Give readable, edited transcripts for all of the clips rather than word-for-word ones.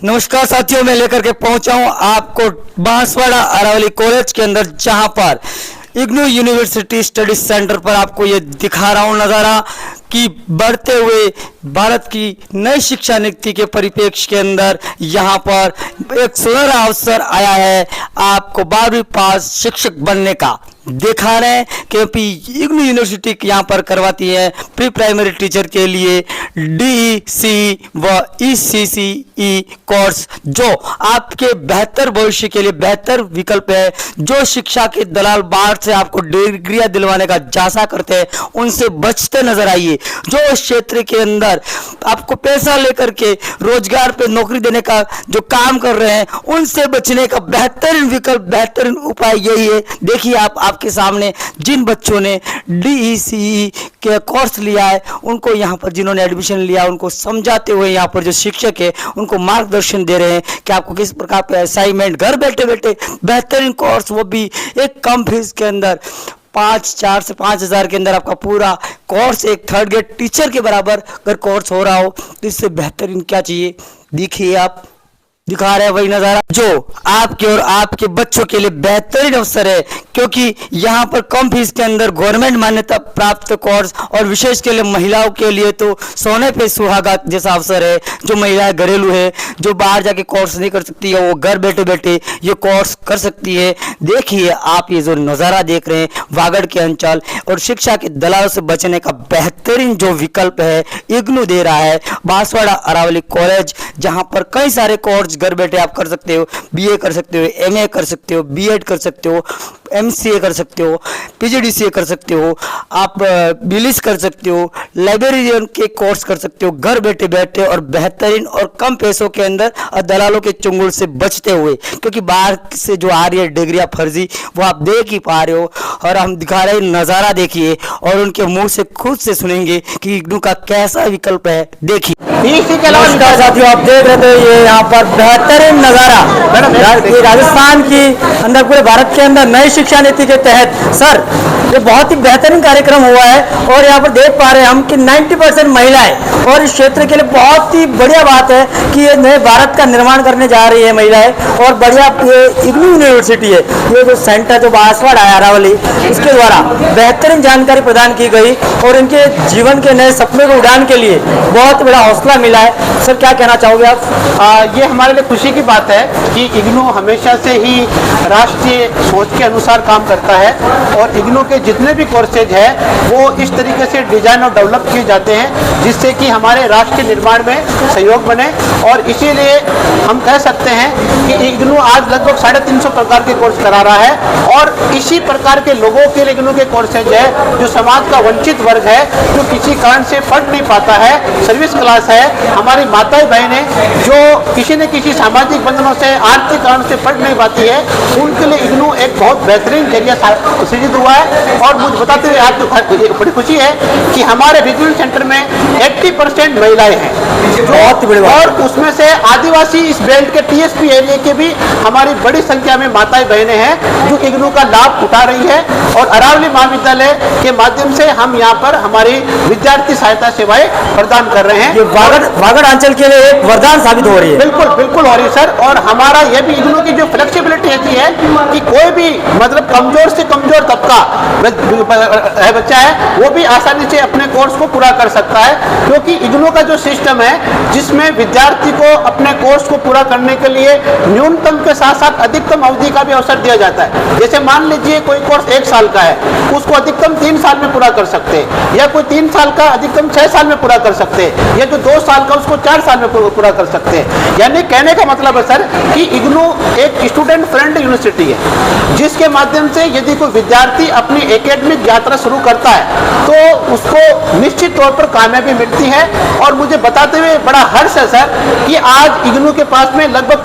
नमस्कार साथियों, मैं लेकर के पहुंचा हूं आपको बांसवाड़ा अरावली कॉलेज के अंदर, जहां पर इग्नू यूनिवर्सिटी स्टडी सेंटर पर आपको ये दिखा रहा हूं नज़ारा कि बढ़ते हुए भारत की नई शिक्षा नीति के परिप्रेक्ष्य के अंदर यहां पर एक सुनहरा अवसर आया है आपको 12वीं पास शिक्षक बनने का। दिखा रहे हैं क्योंकि इग्नू यूनिवर्सिटी यहाँ पर करवाती है प्री प्राइमरी टीचर के लिए DEC व ECCE कोर्स, जो आपके बेहतर भविष्य के लिए बेहतर विकल्प है। जो शिक्षा के दलाल बाहर से आपको डिग्रियां दिलवाने का जासा करते हैं, उनसे बचते नजर आइए। जो उस क्षेत्र के अंदर आपको पैसा लेकर के रोजगार पे नौकरी देने का जो काम कर रहे हैं, उनसे बचने का बेहतरीन विकल्प, बेहतरीन उपाय यही है। देखिए आपके सामने जिन बच्चों ने DECE के कोर्स लिया है, उनको यहाँ पर जिन्होंने एडमिशन लिया, उनको समझाते हुए यहाँ पर जो शिक्षक है उनको मार्गदर्शन दे रहे हैं कि आपको किस प्रकार के असाइनमेंट घर बैठे बैठे बेहतरीन कोर्स, वो भी एक कम फीस के अंदर 4 से 5 हज़ार के अंदर आपका पूरा कोर्स एक थर्ड ग्रेड टीचर के बराबर अगर कोर्स हो रहा हो तो इससे बेहतरीन क्या चाहिए। देखिए आप दिखा रहे हैं वही नज़ारा जो आपके और आपके बच्चों के लिए बेहतरीन अवसर है, क्योंकि यहाँ पर कम फीस के अंदर गवर्नमेंट मान्यता प्राप्त कोर्स और विशेष के लिए महिलाओं के लिए तो सोने पे सुहागा जैसा अवसर है। जो महिलाएं घरेलू है, जो बाहर जाके कोर्स नहीं कर सकती है, वो घर बैठे बैठे ये कोर्स कर सकती है। देखिए आप ये जो नज़ारा देख रहे हैं वागड़ के अंचल और शिक्षा के दलालों से बचने का बेहतरीन जो विकल्प है इग्नू दे रहा है बांसवाड़ा अरावली कॉलेज, जहाँ पर कई सारे कोर्स घर बैठे आप कर सकते हो। BA कर सकते हो, MA कर सकते हो, B.Ed कर सकते हो, MCA कर सकते हो, PGDCA कर सकते हो, आप बिलिस कर सकते हो, लाइब्रेरियन के कोर्स कर सकते हो घर बैठे बैठे और बेहतरीन और कम पैसों के अंदर और दलालों के चुंगल से बचते हुए। क्योंकि बाहर से जो आ रही है डिग्रियां फर्जी, वो आप देख ही पा रहे हो और हम दिखा रहे हैं नज़ारा। देखिए और उनके मुंह से खुद से सुनेंगे कि इग्नू का कैसा विकल्प है। देखिए साथियों, आप देख रहे थे ये यहाँ पर बेहतरीन नज़ारा राजस्थान की अंदर पूरे भारत के अंदर नई शिक्षा नीति के तहत सर ये बहुत ही बेहतरीन कार्यक्रम हुआ है। और यहाँ पर देख पा रहे हैं हम कि 90% महिलाएं, और इस क्षेत्र के लिए बहुत ही बढ़िया बात है कि ये नए भारत का निर्माण करने जा रही है महिलाएं। और बढ़िया ये इग्नू यूनिवर्सिटी है, ये जो सेंटर जो बांसवाड़ा है अरावली, इसके द्वारा बेहतरीन जानकारी प्रदान की गई और इनके जीवन के नए सपने को उड़ान के लिए बहुत बड़ा हौसला मिला है। सर क्या कहना चाहोगे आप? ये हमारे लिए खुशी की बात है कि इग्नू हमेशा से ही राष्ट्रीय सोच के अनुसार काम करता है और इग्नू के जितने भी कोर्सेज है वो इस तरीके से डिजाइन और डेवलप किए जाते हैं जिससे कि हमारे राष्ट्र के निर्माण में सहयोग बने। और इसीलिए हम कह सकते हैं कि इग्नू आज लगभग 350 प्रकार के कोर्स करा रहा है और इसी प्रकार के लोगों के लिए इग्नू के कोर्सेज है जो समाज का वंचित वर्ग है, जो किसी कारण से पढ़ नहीं पाता है, सर्विस क्लास है, हमारी माताएं बहनें जो किसी न किसी सामाजिक बंधनों से आर्थिक कारण से पढ़ नहीं पाती है, उनके लिए इग्नू एक बहुत बेहतरीन जरिया सृजित हुआ है। और मुझे बताते हुए आज तो बड़ी खुशी है कि हमारे विज्ञान सेंटर में 80% महिलाएं हैं बहुत बड़ी बात। और उसमें से आदिवासी इस बेल्ट के TSP एरिया के भी हमारी बड़ी संख्या में माताएं बहनें हैं जो इग्नू का लाभ उठा रही है। और अरावली महाविद्यालय के माध्यम से हम यहाँ पर हमारी विद्यार्थी सहायता सेवाएं प्रदान कर रहे हैं। ये वागड़ अंचल के लिए एक वरदान साबित हो रही है। बिल्कुल बिल्कुल हो रही है सर। और हमारा यह भी इग्नू की जो फ्लेक्सिबिलिटी ऐसी है कि कोई भी मतलब कमजोर से कमजोर तबका बच्चा है वो भी आसानी से अपने कोर्स को पूरा कर सकता है, क्योंकि इग्नू का जो सिस्टम है जिसमें विद्यार्थी को अपने कोर्स को पूरा करने के लिए न्यूनतम के साथ साथ अधिकतम अवधि का भी अवसर दिया जाता है। जैसे मान लीजिए कोई कोर्स 1 साल का है, उसको अधिकतम 3 साल में पूरा कर सकते हैं, या कोई 3 साल का अधिकतम 6 साल में पूरा कर सकते हैं, या जो 2 साल का उसको 4 साल में पूरा कर सकते हैं। यानी कहने का मतलब है सर कि इग्नू एक स्टूडेंट फ्रेंड यूनिवर्सिटी है जिसके माध्यम से यदि कोई विद्यार्थी अपनी एकेडमिक यात्रा शुरू करता है तो उसको निश्चित तौर पर कामयाबी मिलती है। और मुझे बताते हुए बड़ा हर्ष है सर कि आज इग्नू के पास में लगभग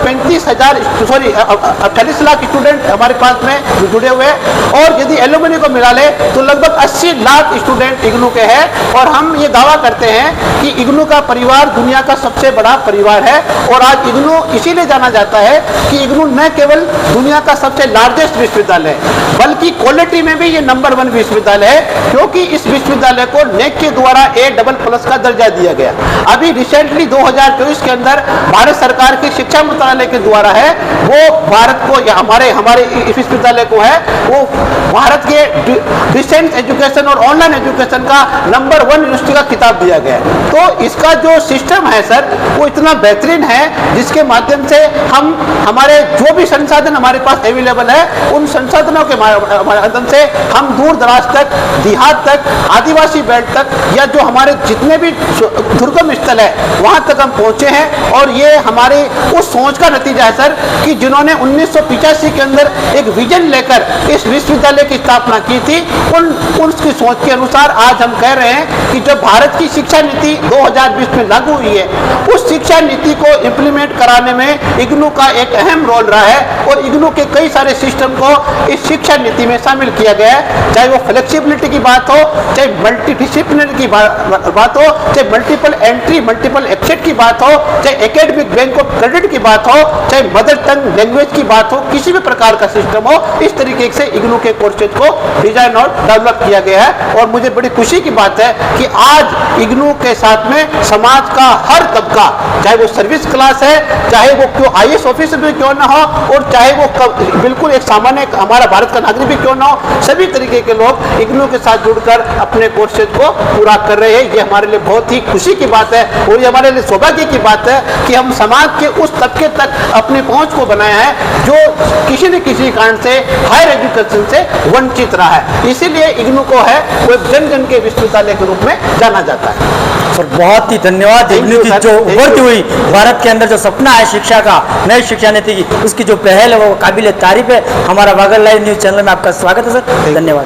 48 लाख स्टूडेंट हमारे पास में जुड़े हुए हैं और यदि एलुमनी को मिला ले तो लगभग 80 लाख स्टूडेंट इग्नू के हैं। और हम ये दावा करते हैं कि इग्नू का परिवार दुनिया का सबसे बड़ा परिवार है और आज इग्नू इसीलिए जाना जाता है कि इग्नू न केवल दुनिया का सबसे लार्जेस्ट विश्वविद्यालय है बल्कि क्वालिटी में भी ये नंबर 1 विश्वविद्यालय है, क्योंकि इस विश्वविद्यालय को नेक के द्वारा A++ का दर्जा दिया गया। अभी रिसेंटली 2024 के अंदर भारत सरकार की शिक्षा मंत्रालय के द्वारा है वो भारत को या हमारे इस विश्वविद्यालय को है वो भारत के डिस्टेंस एजुकेशन और ऑनलाइन एजुकेशन का नंबर 1 यूनिवर्सिटी का खिताब दिया गया है। तो इसका जो सिस्टम है सर वो इतना बेहतरीन है जिसके माध्यम से हम हमारे जो भी संसाधन हमारे पास अवेलेबल है उन संसाधनों के माध्यम से हम दूर दराज तक, देहात तक, आदिवासी बेल्ट तक या जो हमारे जितने भी दुर्गम स्थल है वहां तक हम पहुंचे हैं। और ये हमारे उस सोच का नतीजा है सर कि जिन्होंने 1985 के अंदर एक विजन लेकर इस विश्वविद्यालय की स्थापना की थी उनकी सोच के अनुसार आज हम कह रहे हैं कि जब भारत की शिक्षा नीति 2020 में लागू हुई है उस शिक्षा नीति को इम्प्लीमेंट कराने में इग्नू का एक अहम रोल रहा है और इग्नू के कई सारे सिस्टम को इस शिक्षा नीति में शामिल किया गया है, चाहे वो फ्लेक्सिबिलिटी की बात हो, चाहे मल्टीडिसिप्लिनरी की बात हो, चाहे मल्टीपल एंट्री मल्टीपल एक्सेट की बात हो, चाहे एकेडमिक बैंक ऑफ क्रेडिट की बात हो, चाहे मदर टंग लैंग्वेज की बात हो, किसी भी प्रकार का सिस्टम हो, इस तरीके से इग्नू के कोर्सेज को डिजाइन और डेवलप किया गया है। और मुझे बड़ी खुशी की बात है कि आज इग्नू के साथ में समाज का हर तबका, चाहे वो सर्विस क्लास है, चाहे वो क्यों IAS ऑफिसर भी क्यों ना हो और चाहे वो बिल्कुल एक सामान्य हमारा भारत का नागरिक भी क्यों ना हो, सभी तरीके के लोग इग्नू के साथ जुड़कर अपने कोर्सेज को पूरा कर रहे हैं। ये हमारे लिए बहुत ही खुशी की बात है और ये हमारे लिए सौभाग्य की बात है कि हम समाज के उस तबके तक अपनी पहुंच को बनाया है जो किसी न किसी कारण से हायर एजुकेशन से वंचित रहा है। इसीलिए इग्नू को है वो जन जन के विश्वविद्यालय के रूप में जाना जाता है। सर बहुत ही धन्यवाद। इग्नू की जो उभरती हुई भारत के अंदर जो सपना है शिक्षा का, नई शिक्षा नीति की, उसकी जो पहल है वो काबिल तारीफ है। हमारा वागल लाइव न्यूज चैनल में आपका स्वागत है सर, धन्यवाद।